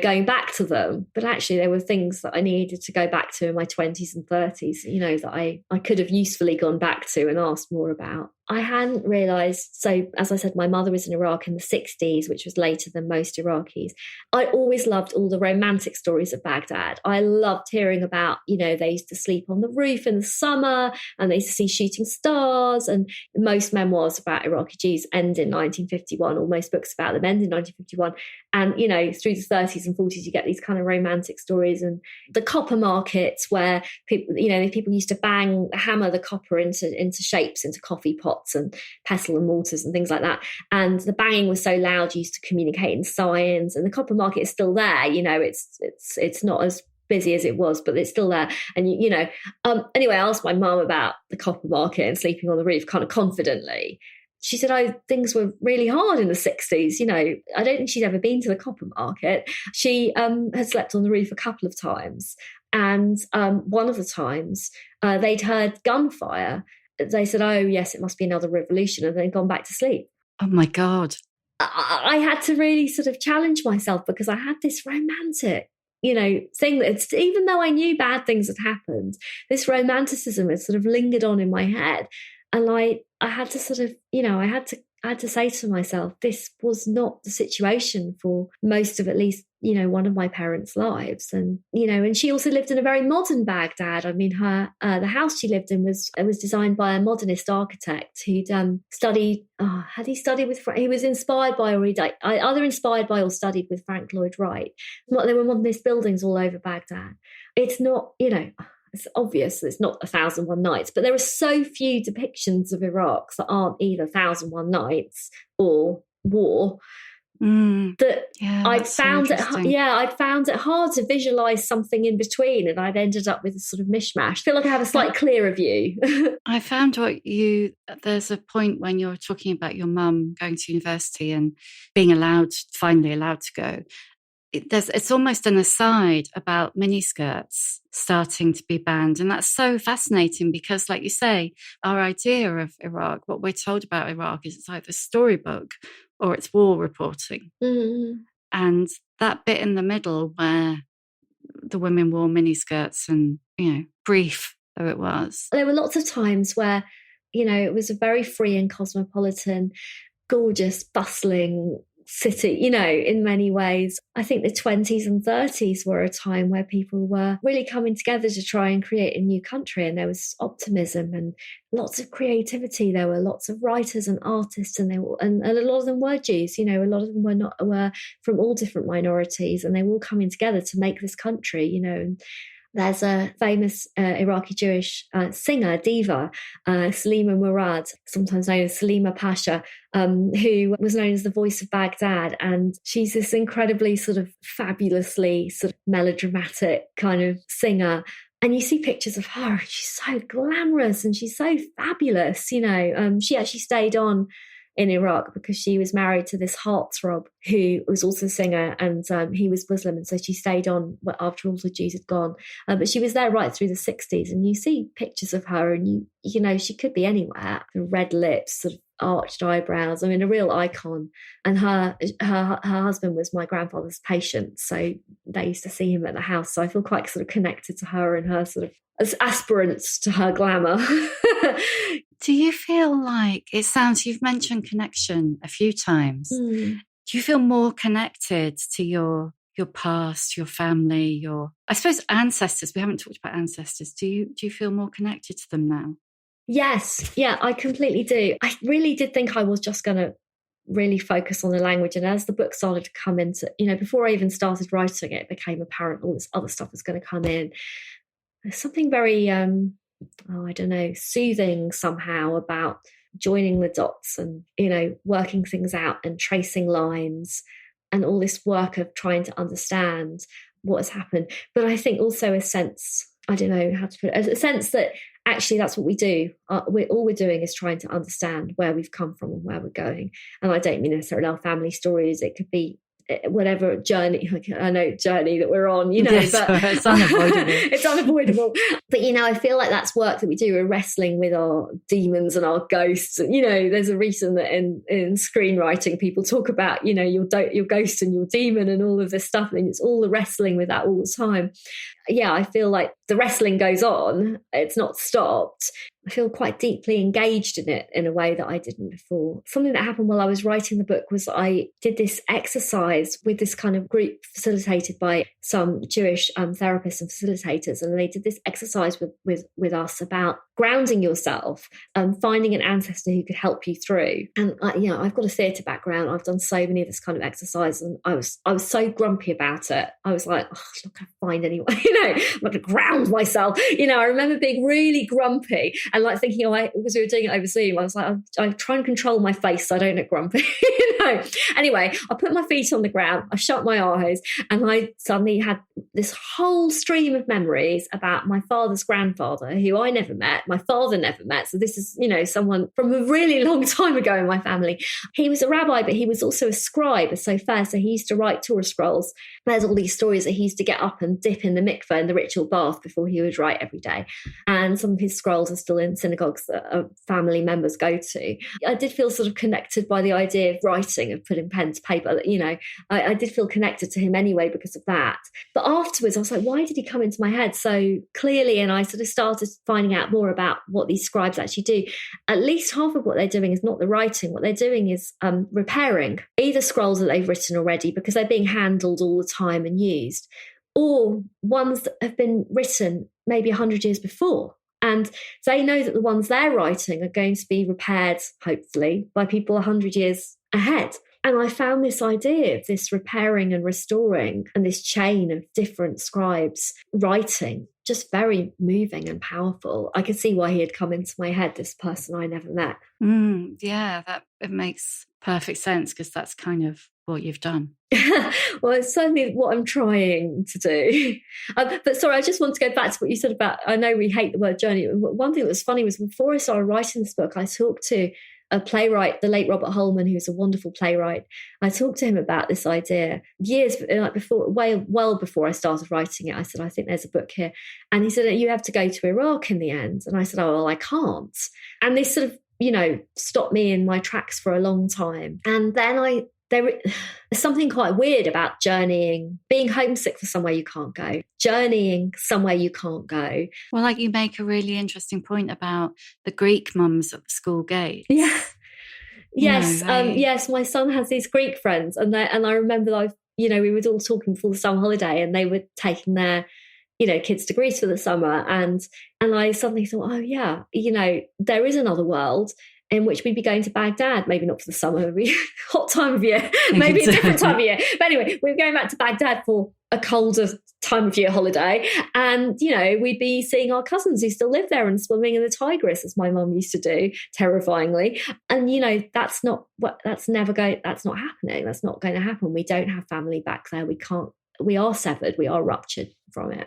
going back to them. But actually there were things that I needed to go back to in my 20s and 30s, that I could have usefully gone back to and asked more about. I hadn't realised, so as I said, my mother was in Iraq in the 60s, which was later than most Iraqis. I always loved all the romantic stories of Baghdad. I loved hearing about, they used to sleep on the roof in the summer and they used to see shooting stars, and most memoirs about Iraqi Jews end in 1951, or most books about them end in 1951. And, through the 30s and 40s, you get these kind of romantic stories, and the copper markets where people, people used to hammer the copper into shapes, into coffee pots and pestle and mortars and things like that. And the banging was so loud, you used to communicate in signs. And the copper market is still there. It's not as busy as it was, but it's still there. And anyway, I asked my mum about the copper market and sleeping on the roof kind of confidently. She said, things were really hard in the 60s. I don't think she'd ever been to the copper market. She had slept on the roof a couple of times. And one of the times they'd heard gunfire. They said, oh, yes, it must be another revolution, and then gone back to sleep. Oh, my God. I had to really sort of challenge myself, because I had this romantic, thing that, even though I knew bad things had happened, this romanticism had sort of lingered on in my head. And I had to sort of, I had to say to myself, this was not the situation for most of at least, one of my parents' lives. And, and she also lived in a very modern Baghdad. I mean, the house she lived in was designed by a modernist architect who'd studied, he was inspired by, or either inspired by or studied with Frank Lloyd Wright. There were modernist buildings all over Baghdad. It's not, it's obvious it's not 1001 Nights, but there are so few depictions of Iraq that aren't either 1001 Nights or war. That I'd found it hard to visualize something in between, and I'd ended up with a sort of mishmash. I feel like I have a slightly clearer view. I found there's a point when you're talking about your mum going to university and being finally allowed to go. It's almost an aside about miniskirts starting to be banned. And that's so fascinating, because, like you say, our idea of Iraq, what we're told about Iraq, is it's either storybook or it's war reporting. Mm-hmm. And that bit in the middle where the women wore miniskirts and, brief though it was. There were lots of times where, it was a very free and cosmopolitan, gorgeous, bustling city, in many ways. I think the 20s and 30s were a time where people were really coming together to try and create a new country, and there was optimism and lots of creativity. There were lots of writers and artists, and a lot of them were Jews. A lot of them were from all different minorities, and they were all coming together to make this country. And there's a famous Iraqi-Jewish singer, diva, Salima Murad, sometimes known as Salima Pasha, who was known as the voice of Baghdad. And she's this incredibly sort of fabulously sort of melodramatic kind of singer. And you see pictures of her, and she's so glamorous and she's so fabulous. She actually stayed on in Iraq because she was married to this heartthrob who was also a singer, and he was Muslim, and so she stayed on after all the Jews had gone. But she was there right through the 60s, and you see pictures of her, and you know she could be anywhere. The red lips, sort of arched eyebrows. I mean, a real icon. And her husband was my grandfather's patient, so they used to see him at the house. So I feel quite sort of connected to her and her sort of as aspirants to her glamour. Do you feel like, it sounds, you've mentioned connection a few times. Do you feel more connected to your past, your family, your, I suppose, ancestors? We haven't talked about ancestors. Do you feel more connected to them now? Yes. Yeah, I completely do. I really did think I was just going to really focus on the language. And as the book started to come into, before I even started writing it, it became apparent all this other stuff was going to come in. There's something very, soothing somehow about joining the dots and, working things out and tracing lines and all this work of trying to understand what has happened. But I think also a sense, I don't know how to put it, a sense that actually that's what we do. All we're doing is trying to understand where we've come from and where we're going. And I don't mean necessarily our family stories. It could be whatever journey that we're on, yes, but it's unavoidable. It's unavoidable. But, I feel like that's work that we do. We're wrestling with our demons and our ghosts. There's a reason that in screenwriting, people talk about, your ghost and your demon and all of this stuff. And it's all the wrestling with that all the time. Yeah, I feel like the wrestling goes on. It's not stopped. I feel quite deeply engaged in it in a way that I didn't before. Something that happened while I was writing the book was I did this exercise with this kind of group facilitated by some Jewish therapists and facilitators. And they did this exercise with us about grounding yourself and finding an ancestor who could help you through. And I've got a theatre background. I've done so many of this kind of exercise, and I was so grumpy about it. I was like, I'm not going to find anyone, I'm going to ground myself. I remember being really grumpy and like thinking, because we were doing it over Zoom, I was like, I'm trying to control my face so I don't look grumpy. Anyway, I put my feet on the ground, I shut my eyes, and I suddenly had this whole stream of memories about my father's grandfather, who I never met, my father never met. So this is, someone from a really long time ago in my family. He was a rabbi, but he was also a scribe, so he used to write Torah scrolls. There's all these stories that he used to get up and dip in the mikveh in the ritual bath before he would write every day. And some of his scrolls are still in synagogues that family members go to. I did feel sort of connected by the idea of writing, of putting pen to paper. I did feel connected to him anyway because of that. But afterwards, I was like, why did he come into my head so clearly? And I sort of started finding out more about what these scribes actually do. At least half of what they're doing is not the writing. What they're doing is repairing either scrolls that they've written already because they're being handled all the time and used, or ones that have been written maybe 100 years before. And they know that the ones they're writing are going to be repaired, hopefully, by people 100 years ahead. And I found this idea of this repairing and restoring and this chain of different scribes writing just very moving and powerful. I could see why he had come into my head, this person I never met. Yeah, it makes perfect sense because that's kind of what you've done. Well, it's certainly what I'm trying to do. But sorry, I just want to go back to what you said about, I know we hate the word journey. One thing that was funny was before I started writing this book, I talked to a playwright, the late Robert Holman, who's a wonderful playwright. I talked to him about this idea years before, well before I started writing it. I said, I think there's a book here. And he said, you have to go to Iraq in the end. And I said, oh, well, I can't. And this sort of, stopped me in my tracks for a long time. And then there's something quite weird about journeying, being homesick for somewhere you can't go, journeying somewhere you can't go. Well, like you make a really interesting point about the Greek mums at the school gate. Yeah. Yes. Yes. My son has these Greek friends, and I remember we were all talking before the summer holiday, and they were taking their, kids to Greece for the summer. And I suddenly thought, oh yeah, there is another world in which we'd be going to Baghdad, maybe not for the summer, maybe hot time of year, maybe a different time of year. But anyway, we were going back to Baghdad for a colder time of year holiday. And, we'd be seeing our cousins who still live there and swimming in the Tigris, as my mum used to do, terrifyingly. And, that's not happening. That's not going to happen. We don't have family back there. We are severed. We are ruptured from it.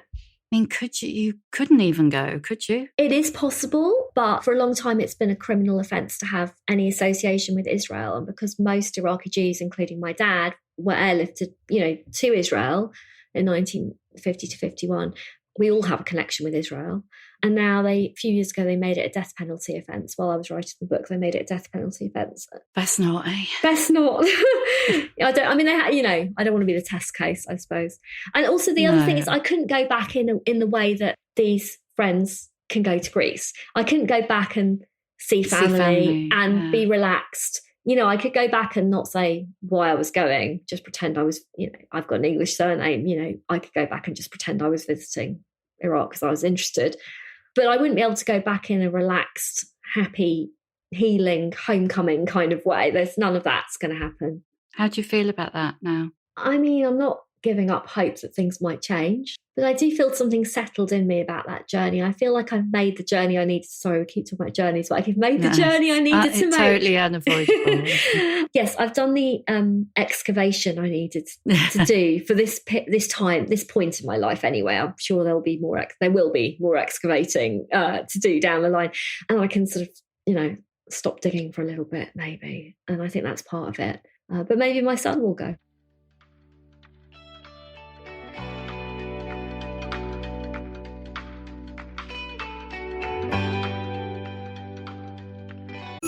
I mean, you couldn't even go, could you? It is possible, but for a long time it's been a criminal offence to have any association with Israel. And because most Iraqi Jews, including my dad, were airlifted, to Israel in 1950 to 51, we all have a connection with Israel. And now a few years ago, they made it a death penalty offence. While I was writing the book, they made it a death penalty offence. Best not, eh? Best not. I don't want to be the test case, I suppose. And also the other thing is I couldn't go back in the way that these friends can go to Greece. I couldn't go back and see family and be relaxed. I could go back and not say why I was going, just pretend I was, I've got an English surname, I could go back and just pretend I was visiting Iraq because I was interested. But I wouldn't be able to go back in a relaxed, happy, healing, homecoming kind of way. There's none of that's going to happen. How do you feel about that now? I mean, I'm not giving up hope that things might change, but I do feel something settled in me about that journey. I feel like I've made the journey I needed. Sorry, we keep talking about journeys, but I've made the journey I needed to make. Totally unavoidable. Yes, I've done the excavation I needed to do for this point in my life. Anyway, I'm sure there will be more excavating to do down the line, and I can sort of stop digging for a little bit, maybe. And I think that's part of it. But maybe my son will go.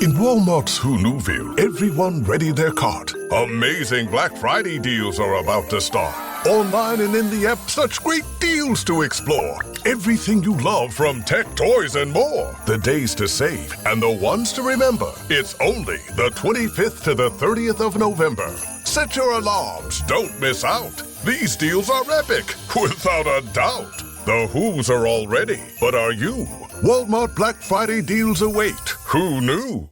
In Walmart's Huluville, everyone ready their cart. Amazing Black Friday deals are about to start. Online and in the app, such great deals to explore. Everything you love from tech, toys, and more. The days to save and the ones to remember. It's only the 25th to the 30th of November. Set your alarms. Don't miss out. These deals are epic, without a doubt. The Who's are all ready, but are you? Walmart Black Friday deals await. Who knew?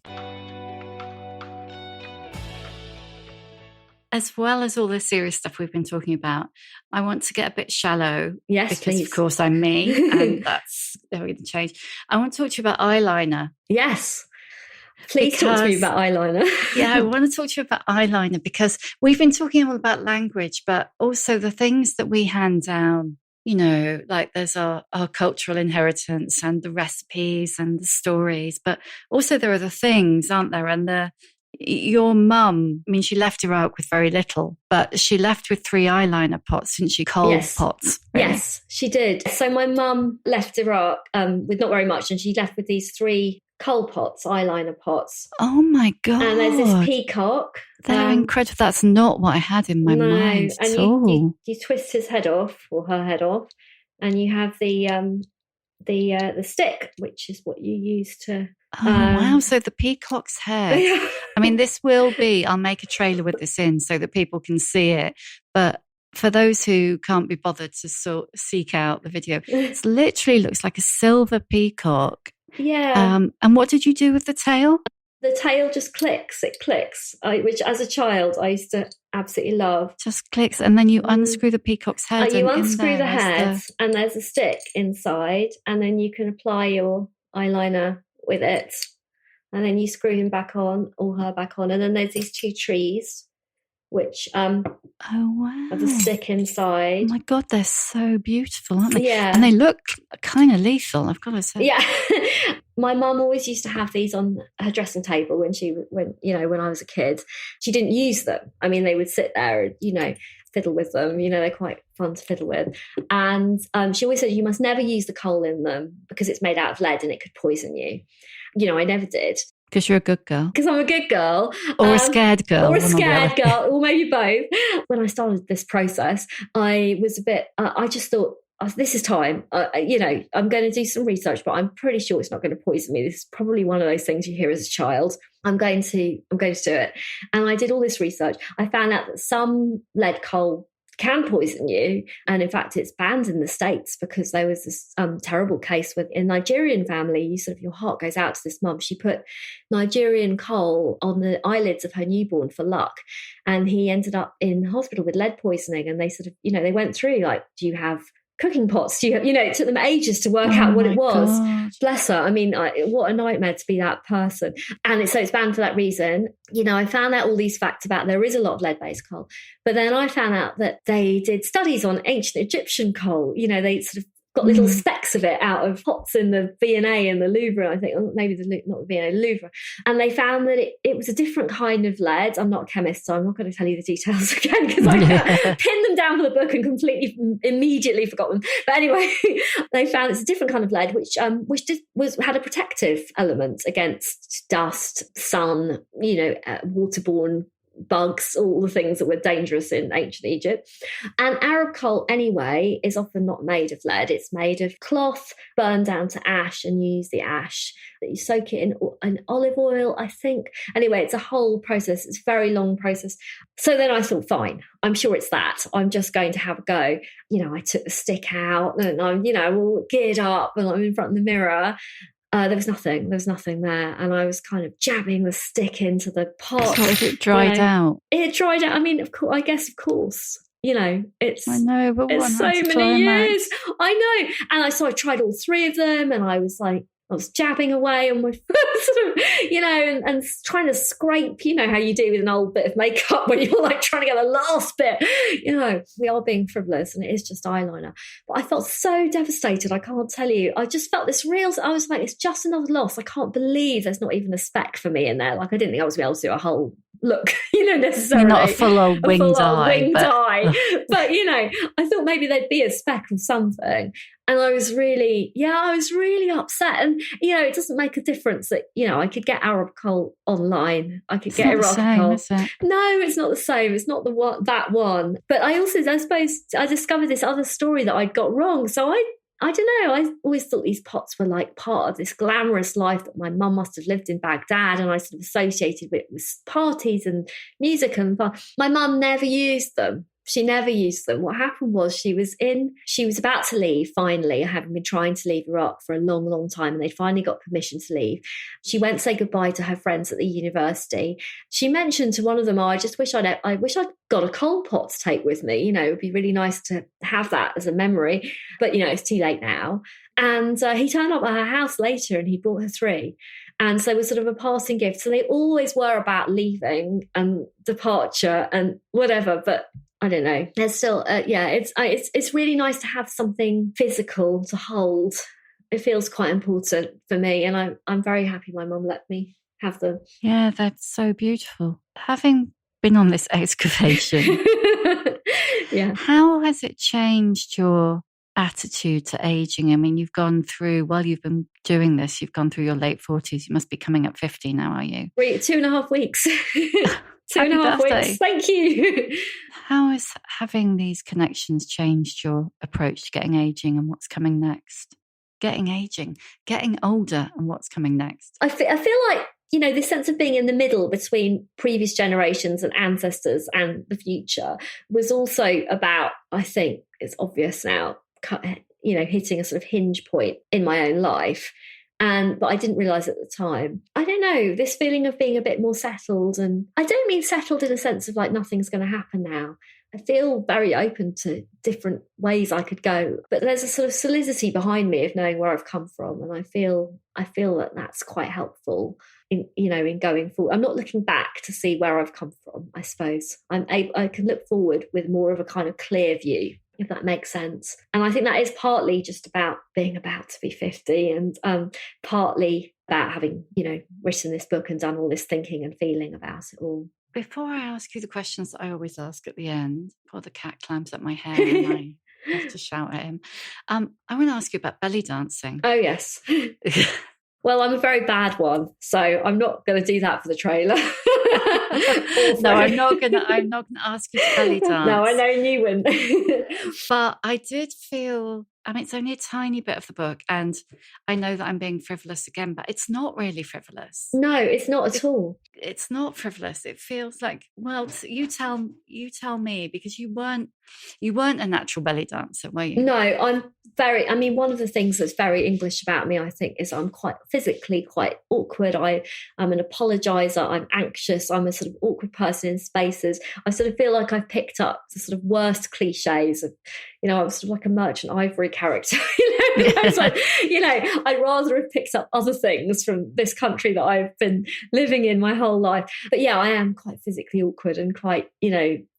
As well as all the serious stuff we've been talking about, I want to get a bit shallow. Yes, because please. Of course I'm me, and that's never going to change. I want to talk to you about eyeliner. Yes. Please talk to me about eyeliner. Yeah, I want to talk to you about eyeliner because we've been talking all about language, but also the things that we hand down. Like there's our cultural inheritance and the recipes and the stories, but also there are the things, aren't there? And your mum, I mean, she left Iraq with very little, but she left with 3 eyeliner pots, didn't she? Coal pots. Really? Yes, she did. So my mum left Iraq with not very much, and she left with these 3 coal pots, eyeliner pots. Oh my God. And there's this peacock. They're incredible. That's not what I had in my mind at all. You twist his head off or her head off, and you have the stick, which is what you use to. Oh wow! So the peacock's head. I mean, this will be. I'll make a trailer with this in so that people can see it. But for those who can't be bothered to seek out the video, it literally looks like a silver peacock. Yeah. And what did you do with the tail? The tail just clicks. It clicks, which as a child I used to absolutely love. Just clicks, and then you unscrew the peacock's head. You unscrew the head, and there's a stick inside, and then you can apply your eyeliner with it, and then you screw him back on or her back on, and then there's these 2 trees, which have a stick inside. Oh my God, they're so beautiful, aren't they? Yeah, and they look kind of lethal, I've got to say. Yeah. My mum always used to have these on her dressing table when I was a kid. She didn't use them. I mean, they would sit there, fiddle with them. They're quite fun to fiddle with. And she always said, you must never use the coal in them because it's made out of lead and it could poison you. I never did. Because you're a good girl. Because I'm a good girl. Or a scared girl. Or a scared girl, or maybe both. When I started this process, I was a bit, I just thought, this is time. I'm going to do some research, but I'm pretty sure it's not going to poison me. This is probably one of those things you hear as a child. I'm going to do it. And I did all this research. I found out that some lead coal can poison you. And in fact, it's banned in the States because there was this terrible case with a Nigerian family. Your heart goes out to this mum. She put Nigerian coal on the eyelids of her newborn for luck. And he ended up in hospital with lead poisoning. And they they went through do you have cooking pots? Do you have, it took them ages to work out what it was. God. Bless her. I mean, what a nightmare to be that person. And it's banned for that reason. I found out all these facts about there is a lot of lead-based coal. But then I found out that they did studies on ancient Egyptian coal. They got little specks of it out of pots in the V&A and the Louvre. I think, maybe not the V&A, the Louvre. And they found that it was a different kind of lead. I'm not a chemist, so I'm not going to tell you the details again because I pinned them down for the book and completely immediately forgot them. But anyway, they found it's a different kind of lead, which had a protective element against dust, sun, waterborne bugs, all the things that were dangerous in ancient Egypt. And Arab coal, anyway, is often not made of lead. It's made of cloth burned down to ash, and you use the ash that you soak it in olive oil, I think. Anyway, it's a whole process. It's a very long process. So then I thought, fine, I'm sure it's that. I'm just going to have a go. I took the stick out and I'm, all geared up and I'm in front of the mirror. There was nothing there. And I was kind of jabbing the stick into the pot. So it dried out? It dried out. I mean, of course, it's... I know, but it's so many years. I know. And I tried all three of them and I was jabbing away on my foot, and trying to scrape, how you do with an old bit of makeup when you're like trying to get the last bit, we are being frivolous and it is just eyeliner. But I felt so devastated. I can't tell you. I just felt I was like, it's just another loss. I can't believe there's not even a speck for me in there. Like, I didn't think I was going to be able to do a whole look, necessarily. Not a full old winged eye. But, I thought maybe there'd be a speck of something. And I was really upset. And, it doesn't make a difference that, I could get Arab coal online. I could get Iraqi coal. No, it's not the same. It's not that one. But I suppose I discovered this other story that I'd got wrong. So I don't know. I always thought these pots were like part of this glamorous life that my mum must have lived in Baghdad, and I sort of associated with parties and music and fun. My mum never used them. She never used them. What happened was she was about to leave, finally, having been trying to leave Iraq for a long, long time, and they'd finally got permission to leave. She went to say goodbye to her friends at the university. She mentioned to one of them, I wish I'd got a coal pot to take with me. It would be really nice to have that as a memory. But, it's too late now. And he turned up at her house later and he brought her 3. And so it was sort of a passing gift. So they always were about leaving and departure and whatever. But I don't know. There's still, it's really nice to have something physical to hold. It feels quite important for me, and I'm very happy my mum let me have them. Yeah, that's so beautiful. Having been on this excavation, yeah, how has it changed your attitude to aging? I mean, you've gone through, while you've been doing this, you've gone through your late 40s. You must be coming up 50 now, are you? 2.5 weeks. 2.5 weeks. Thank you. How has having these connections changed your approach to getting aging and what's coming next? Getting older and what's coming next? I feel like, this sense of being in the middle between previous generations and ancestors and the future was also about, I think it's obvious now, hitting a sort of hinge point in my own life. But I didn't realise at the time. I don't know, this feeling of being a bit more settled. And I don't mean settled in a sense of like nothing's going to happen now. I feel very open to different ways I could go. But there's a sort of solidity behind me of knowing where I've come from. And I feel that that's quite helpful in going forward. I'm not looking back to see where I've come from, I suppose. I can look forward with more of a kind of clear view, if that makes sense. And I think that is partly just about being about to be 50 and partly about having, written this book and done all this thinking and feeling about it all. Before I ask you the questions that I always ask at the end, before the cat climbs up my hair and I have to shout at him, I want to ask you about belly dancing. Oh, yes. Well, I'm a very bad one, so I'm not going to do that for the trailer. No, I'm not going to ask you to belly dance. No, I know you wouldn't. But I did feel, it's only a tiny bit of the book, and I know that I'm being frivolous again, but it's not really frivolous. No, it's not at all. It's not frivolous. It feels like, well, you tell me, because you weren't a natural belly dancer, were you? No, one of the things that's very English about me, I think, is I'm quite physically quite awkward. I'm an apologizer. I'm anxious. I'm a sort of awkward person in spaces. I sort of feel like I've picked up the sort of worst cliches of, I'm sort of like a Merchant Ivory character. It's like, I'd rather have picked up other things from this country that I've been living in my whole life. But yeah, I am quite physically awkward and quite,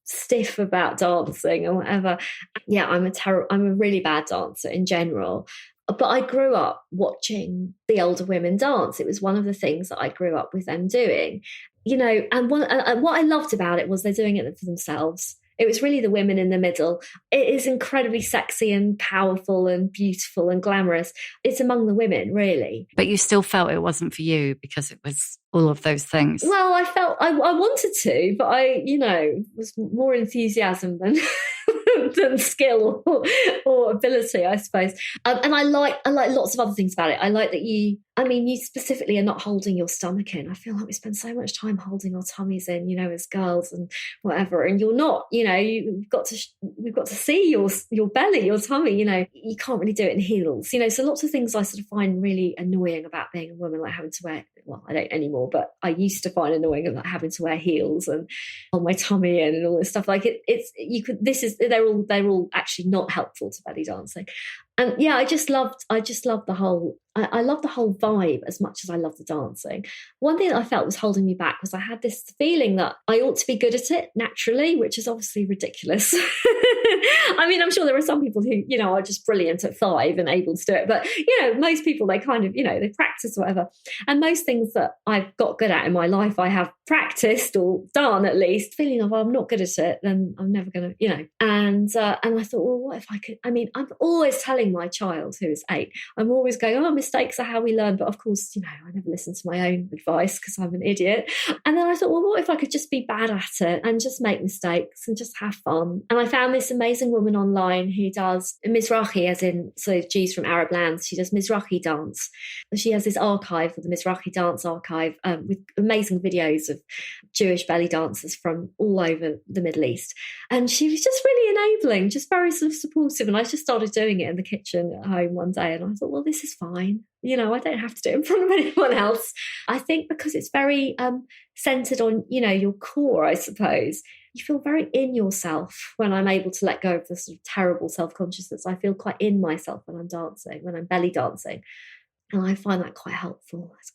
stiff about dancing or whatever. Yeah, I'm a really bad dancer in general. But I grew up watching the older women dance. It was one of the things that I grew up with them doing, and what I loved about it was they're doing it for themselves. It was really the women in the middle. It is incredibly sexy and powerful and beautiful and glamorous. It's among the women, really. But you still felt it wasn't for you because it was all of those things. Well, I felt I wanted to, but was more enthusiasm than than skill or ability, I suppose. And I like lots of other things about it. I like that you specifically are not holding your stomach in. I feel like we spend so much time holding our tummies in, as girls and whatever. And you're not, we've got to see your belly, your tummy. You can't really do it in heels. So lots of things I sort of find really annoying about being a woman, like having to wear. Well, I don't anymore, but I used to find annoying about having to wear heels and hold my tummy in and all this stuff. Like they're all actually not helpful to belly dancing. And yeah, I love the whole vibe as much as I love the dancing. One thing that I felt was holding me back was I had this feeling that I ought to be good at it naturally, which is obviously ridiculous. I'm sure there are some people who, are just brilliant at 5 and able to do it. But, most people, they kind of, they practice or whatever. And most things that I've got good at in my life, I have practiced or done at least, feeling of, I'm not good at it, then I'm never going to, And I thought, well, what if I could? I'm always telling my child who is 8, I'm always going, mistakes are how we learn. But of course, I never listen to my own advice because I'm an idiot. And then I thought, well, what if I could just be bad at it and just make mistakes and just have fun? And I found this amazing woman online who does Mizrahi, as in, so Jews from Arab lands. She does Mizrahi dance. And she has this archive, the Mizrahi dance archive, with amazing videos of Jewish belly dancers from all over the Middle East. And she was just really enabling, just very sort of supportive. And I just started doing it in the kitchen at home one day. And I thought, well, this is fine. I don't have to do it in front of anyone else. I think because it's very centered on, your core, I suppose. You feel very in yourself when I'm able to let go of the sort of terrible self-consciousness. I feel quite in myself when I'm dancing, when I'm belly dancing. And I find that quite helpful. It's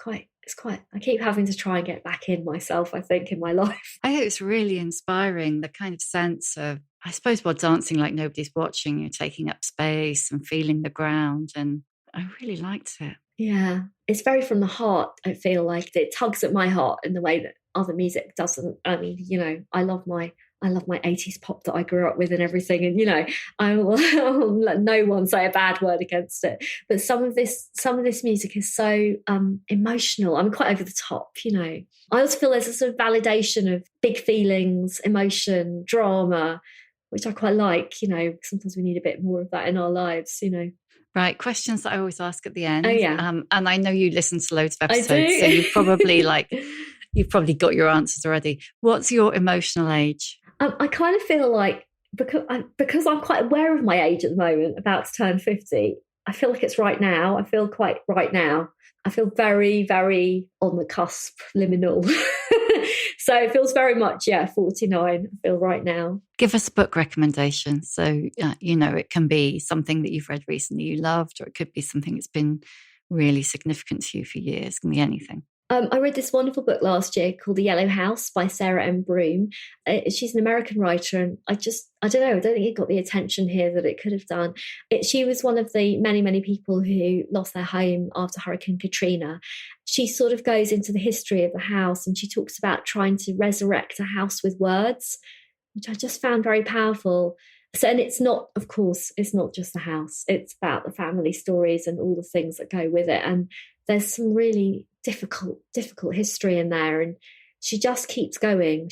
quite, I keep having to try and get back in myself, I think, in my life. I think it's really inspiring, the kind of sense of, I suppose, while dancing like nobody's watching, you're taking up space and feeling the ground. And I really liked it. Yeah. It's very from the heart. I feel like it tugs at my heart in the way that other music doesn't. I love my 80s pop that I grew up with and everything. And, I'll let no one say a bad word against it. But some of this music is so emotional. I'm quite over the top, I also feel there's a sort of validation of big feelings, emotion, drama, which I quite like. Sometimes we need a bit more of that in our lives, Right, questions that I always ask at the end. Oh, yeah. And I know you listen to loads of episodes, I do. so you've probably got your answers already. What's your emotional age? I kind of feel like, because I'm quite aware of my age at the moment, about to turn 50, I feel like it's right now. I feel quite right now. I feel very, very on the cusp, liminal. So it feels very much, 49, I feel right now. Give us a book recommendation. So, it can be something that you've read recently you loved, or it could be something that's been really significant to you for years. It can be anything. I read this wonderful book last year called The Yellow House by Sarah M. Broom. She's an American writer, and I don't know, I don't think it got the attention here that it could have done. She was one of the many, many people who lost their home after Hurricane Katrina. She sort of goes into the history of the house, and she talks about trying to resurrect a house with words, which I just found very powerful. So, and it's not, of course, it's not just the house. It's about the family stories and all the things that go with it. And there's some really difficult history in there. And she just keeps going.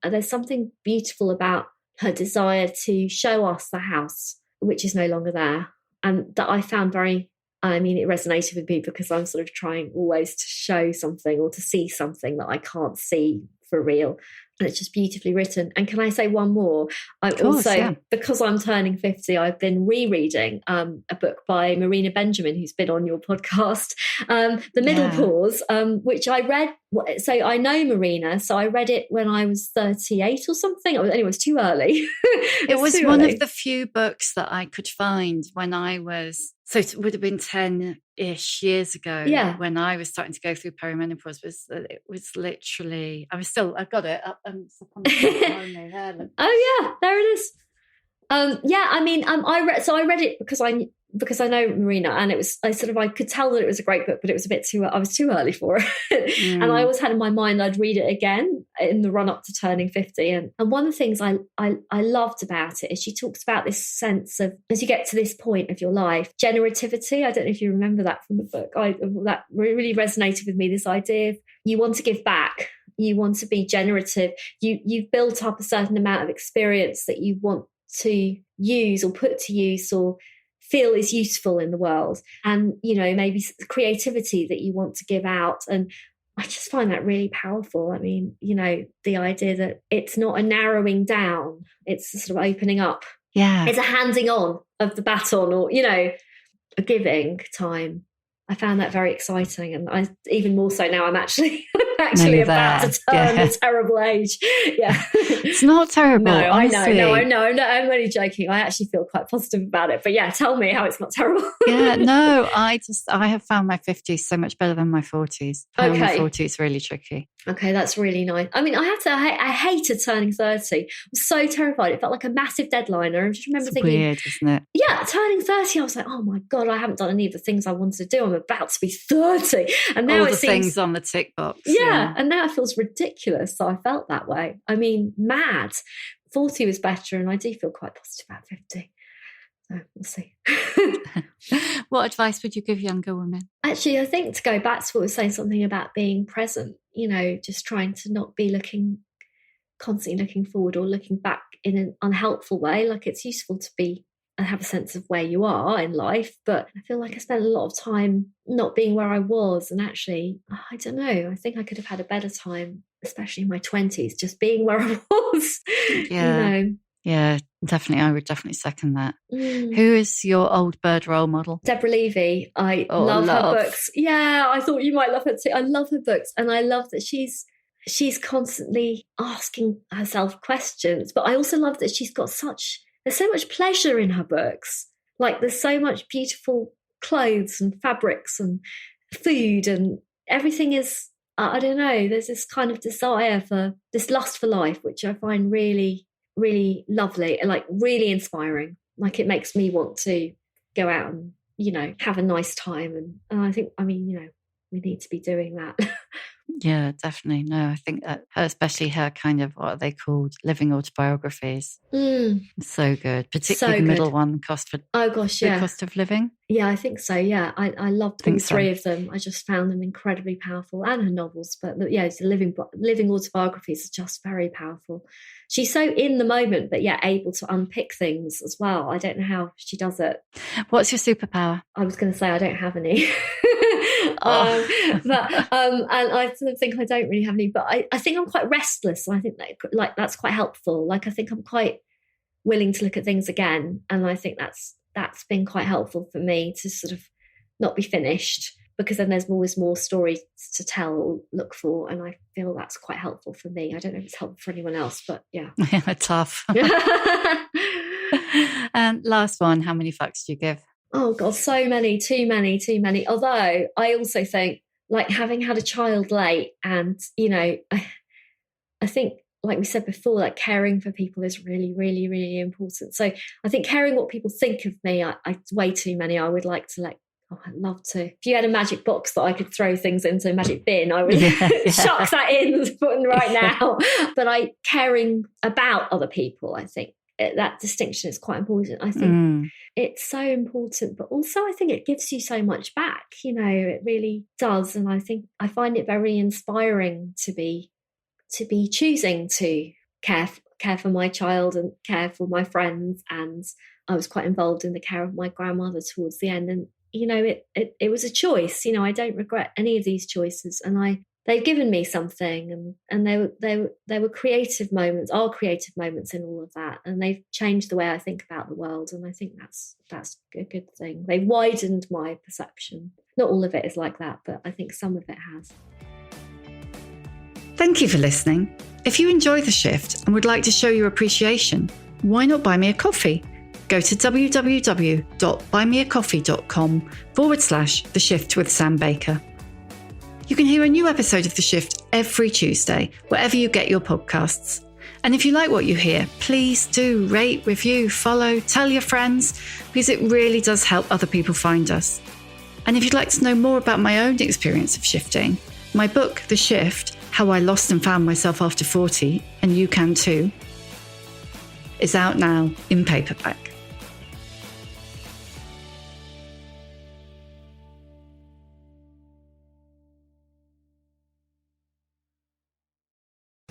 And there's something beautiful about her desire to show us the house, which is no longer there. And that I found it resonated with me because I'm sort of trying always to show something or to see something that I can't see for real. And it's just beautifully written. And can I say one more? Because I'm turning 50, I've been rereading a book by Marina Benjamin, who's been on your podcast, The Middle Pause, which I read. So I know Marina, so I read it when I was 38 or something. Anyway, it was too early. It was one of the few books that I could find when I was So it would have been 10-ish years ago when I was starting to go through perimenopause. It was literally, I've got it up and it's up on the behind me there. Oh yeah, there it is. I read it because I know Marina, and I could tell that it was a great book, but it was I was too early for it. And I always had in my mind I'd read it again in the run up to turning 50. And one of the things I loved about it is she talks about this sense of, as you get to this point of your life, generativity. I don't know if you remember that from the book. That really resonated with me, this idea of you want to give back. You want to be generative. You've built up a certain amount of experience that you want to use or put to use or feel is useful in the world, and maybe creativity that you want to give out. And I just find that really powerful. I mean, the idea that it's not a narrowing down, it's a sort of opening up. It's a handing on of the baton, or a giving time. I found that very exciting, and I even more so now. I'm actually about to turn a terrible age. Yeah, it's not terrible. No, honestly. I know. I'm only joking. I actually feel quite positive about it. But yeah, tell me how it's not terrible. I have found my 50s so much better than my 40s. My 40s really tricky. Okay, that's really nice. I mean, I hated turning 30. I was so terrified. It felt like a massive deadline. I just remember thinking, weird, isn't it? Yeah, turning 30, I was like, oh my God, I haven't done any of the things I wanted to do. I'm about to be 30. And now all the things on the tick box. Yeah, and now it feels ridiculous. So I felt that way. I mean, mad. 40 was better, and I do feel quite positive about 50. So we'll see. What advice would you give younger women? Actually, I think to go back to what we were saying, something about being present, just trying to not be constantly looking forward or looking back in an unhelpful way. Like, it's useful to be and have a sense of where you are in life, but I feel like I spent a lot of time not being where I was. And actually, I don't know, I think I could have had a better time, especially in my 20s, just being where I was. Yeah, definitely. I would definitely second that. Who is your old bird role model? Deborah Levy. I love her books. Yeah, I thought you might love her too. I love her books, and I love that she's constantly asking herself questions. But I also love that there's so much pleasure in her books. Like, there's so much beautiful clothes and fabrics and food, and everything is, I don't know, there's this kind of desire for this lust for life, which I find really, really lovely and like really inspiring. Like, it makes me want to go out and, have a nice time. And I think, we need to be doing that. Yeah, definitely. No, I think that especially her kind of, what are they called? Living autobiographies. So good. Particularly the middle one, Cost of Living. Yeah, I think so. Yeah, I loved all three of them. I just found them incredibly powerful, and her novels. But yeah, the living autobiographies are just very powerful. She's so in the moment, but yet able to unpick things as well. I don't know how she does it. What's your superpower? I was going to say I don't have any. And I sort of think I don't really have any, but I think I'm quite restless, and I think that that's quite helpful. Like, I think I'm quite willing to look at things again, and I think that's been quite helpful for me to sort of not be finished, because then there's always more stories to tell or look for, and I feel that's quite helpful for me. I don't know if it's helpful for anyone else, but yeah. Tough. And last one, how many fucks do you give? Oh God, so many, too many. Although I also think, like, having had a child late, and, I think, like we said before, like, caring for people is really, really, really important. So I think caring what people think of me, I way too many. I would like to I'd love to. If you had a magic box that I could throw things into, a magic bin, I would chuck that in right now. But caring about other people, I think that distinction is quite important. I think it's so important, but also I think it gives you so much back. It really does. And I think I find it very inspiring to be choosing to care for my child and care for my friends. And I was quite involved in the care of my grandmother towards the end. And, it was a choice. I don't regret any of these choices. And they've given me something, and they were creative moments, are creative moments in all of that. And they've changed the way I think about the world. And I think that's a good thing. They've widened my perception. Not all of it is like that, but I think some of it has. Thank you for listening. If you enjoy The Shift and would like to show your appreciation, why not buy me a coffee? go to www.buymeacoffee.com/The Shift with Sam Baker. You can hear a new episode of The Shift every Tuesday, wherever you get your podcasts. And if you like what you hear, please do rate, review, follow, tell your friends, because it really does help other people find us. And if you'd like to know more about my own experience of shifting, my book, The Shift, How I Lost and Found Myself After 40, and you can too, is out now in paperback.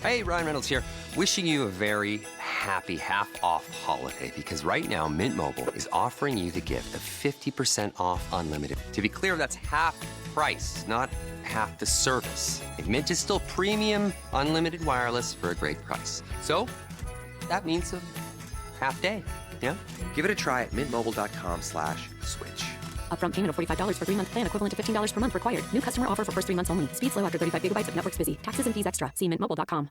Hey, Ryan Reynolds here, wishing you a very happy half-off holiday, because right now Mint Mobile is offering you the gift of 50% off unlimited. To be clear, that's half price, not half the service. And Mint is still premium unlimited wireless for a great price. So that means a half day, yeah? Give it a try at mintmobile.com/switch. Upfront payment of $45 for 3-month plan, equivalent to $15 per month required. New customer offer for first 3 months only. Speed slow after 35 gigabytes if network's busy. Taxes and fees extra. See mintmobile.com.